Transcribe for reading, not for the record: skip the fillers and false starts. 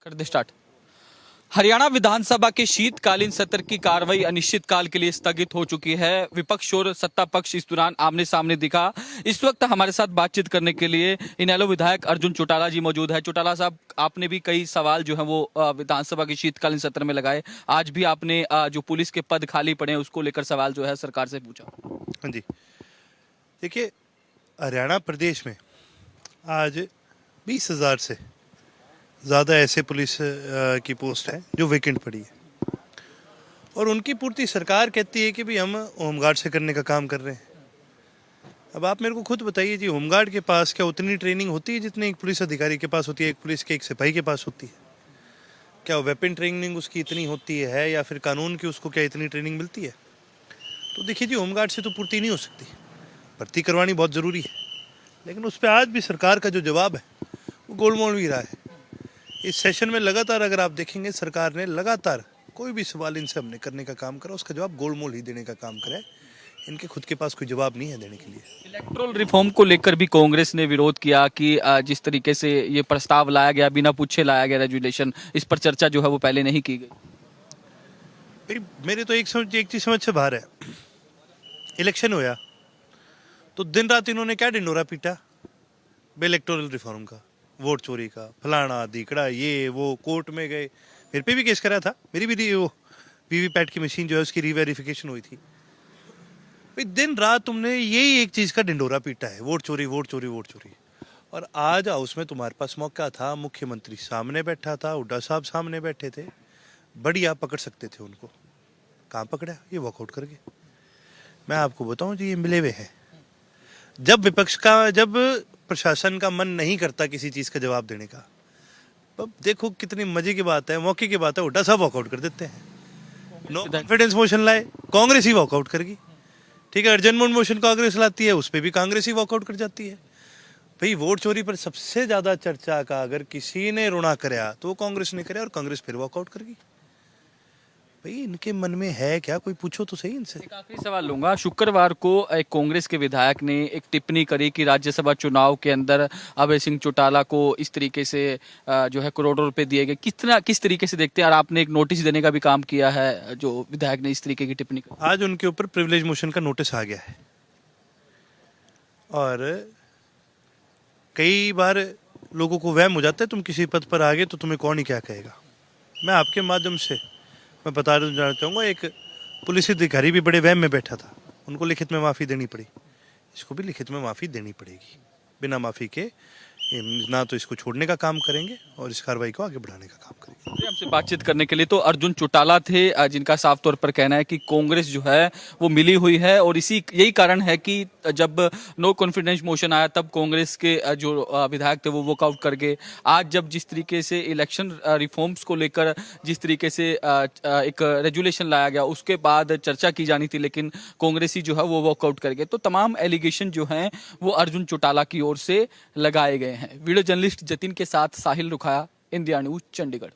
कर they start. Haryana विधानसभा के शीतकालीन सत्र की कार्रवाई अनिश्चितकाल के लिए स्थगित हो चुकी है। विपक्ष और सत्ता पक्ष इस दौरान आमने सामने दिखा। इस वक्त हमारे साथ बातचीत करने के लिए इनेलो विधायक अर्जुन चौटाला जी मौजूद है। चौटाला साहब, आपने भी कई सवाल जो है वो विधानसभा के शीतकालीन सत्र में लगाए। आज भी आपने जो पुलिस के पद खाली पड़े हैं उसको लेकर सवाल जो है सरकार से पूछा। हाँ जी, देखिए, हरियाणा प्रदेश में आज 20,000 से ज़्यादा ऐसे पुलिस की पोस्ट है जो वेकेंट पड़ी है, और उनकी पूर्ति सरकार कहती है कि भाई हम होमगार्ड से करने का काम कर रहे हैं। अब आप मेरे को खुद बताइए जी, होमगार्ड के पास क्या उतनी ट्रेनिंग होती है जितनी एक पुलिस अधिकारी के पास होती है, एक पुलिस के एक सिपाही के पास होती है? क्या वेपन ट्रेनिंग उसकी इतनी होती है, या फिर कानून की उसको क्या इतनी ट्रेनिंग मिलती है? तो देखिए जी, होमगार्ड से तो पूर्ति नहीं हो सकती, भर्ती करवानी बहुत ज़रूरी है, लेकिन उस पर आज भी सरकार का जो जवाब है वो गोलमोल भी रहा है। इस सेशन में लगातार अगर आप देखेंगे, सरकार ने लगातार कोई भी सवाल इनसे हमने करने का काम करा, उसका जवाब गोलमोल ही देने का काम करा है। इनके खुद के पास कोई जवाब नहीं है देने के लिए। इलेक्टोरल रिफॉर्म को लेकर भी कांग्रेस ने विरोध किया कि जिस तरीके से ये प्रस्ताव लाया गया, बिना पूछे लाया गया रेजुलेशन, इस पर चर्चा जो है वो पहले नहीं की गई। भाई मेरे तो एक चीज़ समझ से बाहर है। इलेक्शन हुआ तो दिन रात इन्होंने क्या ढिंडोरा पीटा इलेक्टोरल रिफॉर्म का, वोट चोरी का, फलाना दीकड़ा, ये वो, कोर्ट में गए, मेरे पे भी केस करा था। मेरी भी वो वीवीपैट की मशीन जो है उसकी रीवेरिफिकेशन हुई थी। भाई दिन रात तुमने यही एक चीज़ का ढिंडोरा पीटा है, वोट चोरी, वोट चोरी, वोट चोरी। और आज हाउस में तुम्हारे पास मौका था, मुख्यमंत्री सामने बैठा था, हुड्डा साहब सामने बैठे थे, बढ़िया पकड़ सकते थे उनको। कहाँ पकड़ा? ये वॉकआउट कर गए। मैं आपको बताऊं जी, ये मिले हुए हैं। जब प्रशासन का मन नहीं करता किसी चीज का जवाब देने का, अब देखो कितनी मजे की बात है, मौके की बात है, हुड्डा साहब वॉकआउट कर देते हैं। नो कॉन्फिडेंस मोशन लाए, कांग्रेस ही वॉकआउट करेगी। ठीक है, अर्जेंट मोशन कांग्रेस लाती है, उस पर भी कांग्रेस ही वॉकआउट कर जाती है। भाई वोट चोरी पर सबसे ज्यादा चर्चा का अगर किसी ने रोना कराया तो कांग्रेस ने कराया, और कांग्रेस फिर वॉकआउट करेगी। भाई इनके मन में है क्या? कोई पूछो तो सही इनसे। एक आखिरी सवाल लूंगा। शुक्रवार को एक कांग्रेस के विधायक ने एक टिप्पणी करी कि राज्यसभा चुनाव के अंदर अभय सिंह चौटाला को इस तरीके से जो है करोड़ों रुपए दिए गए। किस तरीके से देखते हैं? और आपने एक नोटिस देने का भी काम किया है जो विधायक ने इस तरीके की टिप्पणी की। आज उनके ऊपर प्रिविलेज मोशन का नोटिस आ गया है, और कई बार लोगों को वहम हो जाता है तुम किसी पद पर आ गए तो तुम्हें कौन ही क्या कहेगा। मैं आपके माध्यम से मैं बता देना चाहूँगा, एक पुलिस अधिकारी भी बड़े वहम में बैठा था, उनको लिखित में माफ़ी देनी पड़ी। इसको भी लिखित में माफ़ी देनी पड़ेगी। बिना माफ़ी के ना तो इसको छोड़ने का काम करेंगे और इस कार्रवाई को आगे बढ़ाने का काम करेंगे। हमसे बातचीत करने के लिए तो अर्जुन चौटाला थे, जिनका साफ तौर पर कहना है कि कांग्रेस जो है वो मिली हुई है, और यही कारण है कि जब नो कॉन्फिडेंस मोशन आया तब कांग्रेस के जो विधायक थे वो वॉकआउट कर गए। आज जब जिस तरीके से इलेक्शन रिफॉर्म्स को लेकर जिस तरीके से एक रेजुलेशन लाया गया, उसके बाद चर्चा की जानी थी, लेकिन कांग्रेसी जो है वो वॉकआउट कर गए। तो तमाम एलिगेशन जो हैं वो अर्जुन चौटाला की ओर से लगाए गए हैं। वीडियो जर्नलिस्ट जतिन के साथ साहिल रुखाया, इंडिया न्यूज, चंडीगढ़।